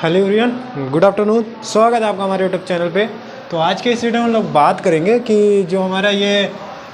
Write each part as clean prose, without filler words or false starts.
Hello everyone, good afternoon. स्वागत है आपका हमारे यूट्यूब चैनल पे। तो आज के इस वीडियो में हम लोग बात करेंगे कि जो हमारा ये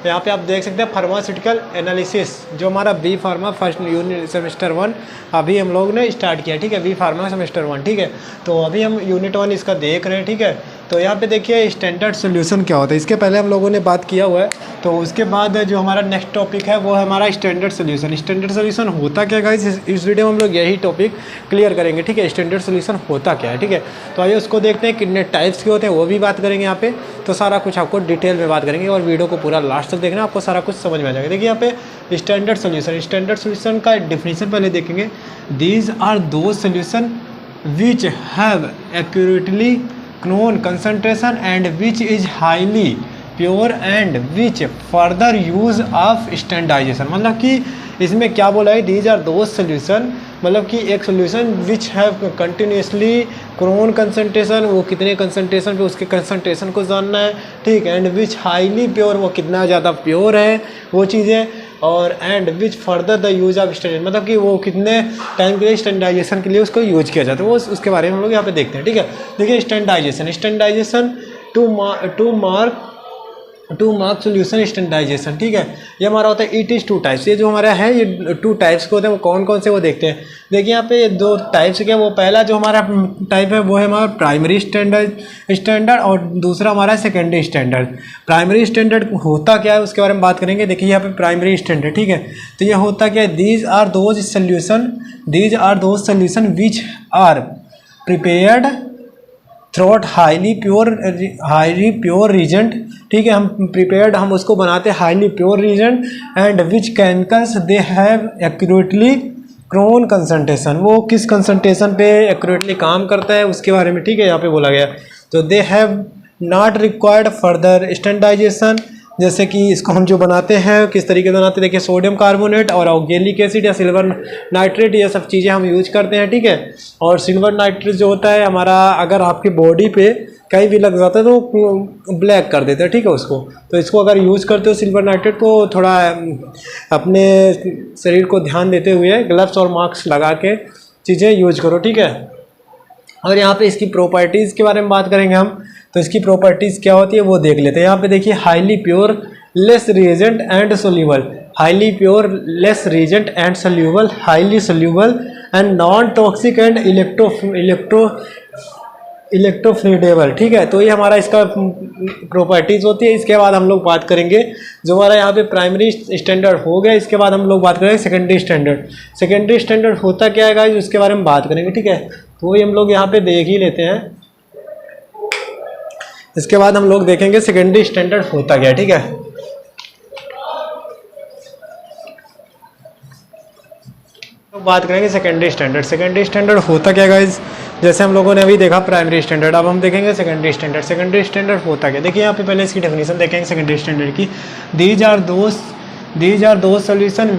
यहाँ पे आप देख सकते हैं फार्मास्यूटिकल एनालिसिस, जो हमारा B pharma first unit semester 1 अभी हम लोग ने स्टार्ट किया। ठीक है, बी फार्मा सेमेस्टर 1। ठीक है, तो अभी हम यूनिट 1 इसका देख रहे हैं। ठीक है, तो यहाँ पे देखिए स्टैंडर्ड सोल्यूशन क्या होता है, इसके पहले हम लोगों ने बात किया हुआ है। तो उसके बाद जो हमारा नेक्स्ट टॉपिक है वो है हमारा स्टैंडर्ड सोल्यूशन। स्टैंडर्ड सोल्यूशन होता क्या गाइस, इस वीडियो में हम लोग यही टॉपिक क्लियर करेंगे। ठीक है, स्टैंडर्ड सोल्यूशन होता क्या है। ठीक है, तो आइए उसको देखते हैं, कितने टाइप्स के होते हैं वो भी बात करेंगे यहाँ पे। तो सारा कुछ आपको डिटेल में बात करेंगे और वीडियो को पूरा लास्ट तक देखना, आपको सारा कुछ समझ में आ जाएगा। देखिए यहाँ पे स्टैंडर्ड सोल्यूशन का डेफिनेशन पहले देखेंगे। दीज आर दो solution which have accurately known concentration and which is highly pure and which further use of standardization। मतलब कि इसमें क्या बोला है, these are those solution, मतलब कि एक सोल्यूशन विच हैव कंटिन्यूसली क्रोन कंसनट्रेशन, वो कितने कंसनट्रेशन पे, उसके कंसनट्रेशन को जानना है। ठीक है, एंड विच हाईली प्योर, वो कितना ज़्यादा प्योर है वो चीज़ें, और and which further the use of standard, मतलब कि वो कितने टाइम के लिए स्टैंडर्डाइजेशन के लिए उसको यूज किया जाता है, वो उसके बारे में हम लोग यहाँ पे देखते हैं। ठीक है, देखिए standardization to mark solution standardization. ठीक है, ये हमारा होता है इट इज़ टू टाइप्स। ये जो हमारा है ये 2 टाइप्स के होते हैं, वो कौन कौन से वो देखते हैं। देखिए यहाँ पे 2 टाइप्स के, वो पहला जो हमारा टाइप है वो है हमारा प्राइमरी स्टैंडर्ड और दूसरा हमारा सेकेंडरी स्टैंडर्ड। प्राइमरी स्टैंडर्ड होता क्या है उसके बारे में बात करेंगे। देखिए यहाँ पे प्राइमरी स्टैंडर्ड, ठीक है, तो ये होता क्या है, these are those solution which are prepared through highly pure reagent. ठीक है, हम प्रिपेयर्ड, हम उसको बनाते हैं highly pure reagent, and which chemicals they have accurately क्रोन कंसंट्रेशन, वो किस कंसंट्रेशन पे एक्यूरेटली काम करता है उसके बारे में। ठीक है, यहाँ पे बोला गया। तो they have not required further standardization, जैसे कि इसको हम जो बनाते हैं किस तरीके से बनाते हैं, देखिए सोडियम कार्बोनेट और ऑक्जेलिक एसिड या सिल्वर नाइट्रेट, ये सब चीज़ें हम यूज करते हैं। ठीक है, और सिल्वर नाइट्रेट जो होता है हमारा, अगर आपकी बॉडी पे कहीं भी लग जाता है तो ब्लैक कर देता है। ठीक है, उसको, तो इसको अगर यूज़ करते हो सिल्वर नाइट्रेट को, थोड़ा अपने शरीर को ध्यान देते हुए ग्लव्स और मास्क लगा के चीज़ें यूज करो। ठीक है, और यहाँ पे इसकी प्रॉपर्टीज़ के बारे में बात करेंगे हम। तो इसकी प्रॉपर्टीज़ क्या होती है वो देख लेते हैं। यहाँ पे देखिए highly pure less reagent and soluble, highly pure less reagent and soluble, highly soluble and non toxic and electrodegradable. ठीक है, तो ये हमारा इसका प्रॉपर्टीज़ होती है। इसके बाद हम लोग बात करेंगे जो हमारा यहाँ पे प्राइमरी स्टैंडर्ड हो गया, इसके बाद हम लोग बात करेंगे सेकेंडरी स्टैंडर्ड। सेकेंडरी स्टैंडर्ड होता क्या है गाइस, उसके बारे में बात करेंगे। ठीक है, तो वही हम लोग यहाँ पे देख ही लेते हैं। इसके बाद हम लोग देखेंगे सेकेंडरी स्टैंडर्ड होता क्या है। ठीक है, तो बात करेंगे सेकेंडरी स्टैंडर्ड। सेकेंडरी स्टैंडर्ड होता क्या गाइस, जैसे हम लोगों ने अभी देखा प्राइमरी स्टैंडर्ड, अब हम देखेंगे सेकेंडरी स्टैंडर्ड। सेकेंडरी स्टैंडर्ड होता क्या, देखिए यहाँ पे पहले इसकी डेफिनेशन देखेंगे सेकेंडरी स्टैंडर्ड की। These are those solution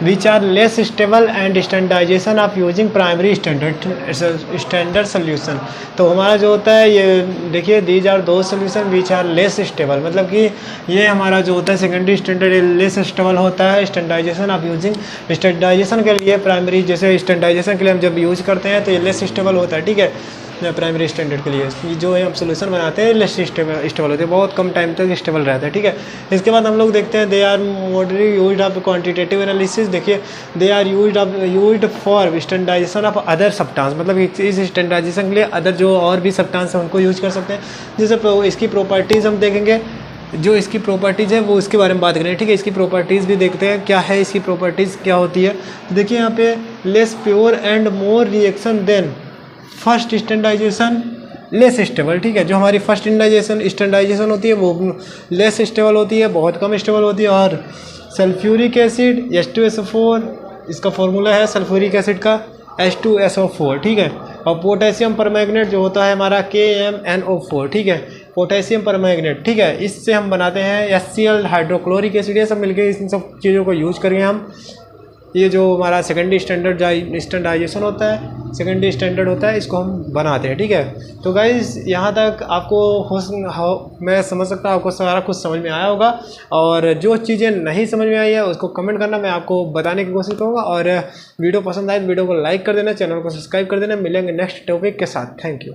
which are less stable and standardization of using primary standard solution. तो हमारा जो होता है ये देखिए, these are those solution which are less stable, मतलब कि ये हमारा जो होता है सेकेंडरी स्टैंडर्ड लेस स्टेबल होता है स्टैंडर्डाइजेशन ऑफ यूजिंग। स्टैंडर्डाइजेशन के लिए प्राइमरी, जैसे स्टैंडर्डाइजेशन के लिए हम जब यूज करते हैं तो ये लेस स्टेबल होता है। ठीक है, प्राइमरी स्टैंडर्ड के लिए जो है हम सोल्यूशन बनाते हैं लेस स्टेबल होते हैं, बहुत कम टाइम तक स्टेबल रहता है। ठीक है, इसके बाद हम लोग देखते हैं they are mostly used of quantitative analysis. देखिए they are used for standardization of other substance, मतलब इस स्टैंडर्डाइजेशन के लिए अदर जो और भी सब्सटेंस है उनको यूज कर सकते हैं। जैसे इसकी प्रॉपर्टीज़ हम देखेंगे, जो इसकी प्रॉपर्टीज़ है वो उसके बारे में बात करें। ठीक है, इसकी प्रॉपर्टीज़ भी देखते हैं क्या है, इसकी प्रॉपर्टीज़ क्या होती है। देखिए यहाँ पे less pure and more reaction than first standardization less stable. ठीक है, जो हमारी फर्स्ट स्टैंडर्डाइजेशन होती है वो लेस स्टेबल होती है, बहुत कम स्टेबल होती है। और सल्फ्यूरिक एसिड H2SO4, इसका फॉर्मूला है सल्फ्यूरिक एसिड का H2SO4। ठीक है, और पोटेशियम परमैंगनेट जो होता है हमारा KMnO4। ठीक है, पोटेशियम परमैंगनेट। ठीक है, इससे हम बनाते हैं HCl हाइड्रोक्लोरिक एसिड। ये सब मिलकर इन सब चीज़ों को यूज करेंगे हम। ये जो हमारा सेकेंडरी स्टैंडर्डाइजेशन होता है, सेकेंडरी स्टैंडर्ड होता है, इसको हम बनाते हैं। ठीक है, तो गाइज़ यहाँ तक आपको मैं समझ सकता हूँ आपको सारा कुछ समझ में आया होगा, और जो चीज़ें नहीं समझ में आई है उसको कमेंट करना, मैं आपको बताने की कोशिश करूँगा। और वीडियो पसंद आए तो वीडियो को लाइक कर देना, चैनल को सब्सक्राइब कर देना। मिलेंगे नेक्स्ट टॉपिक के साथ। Thank you.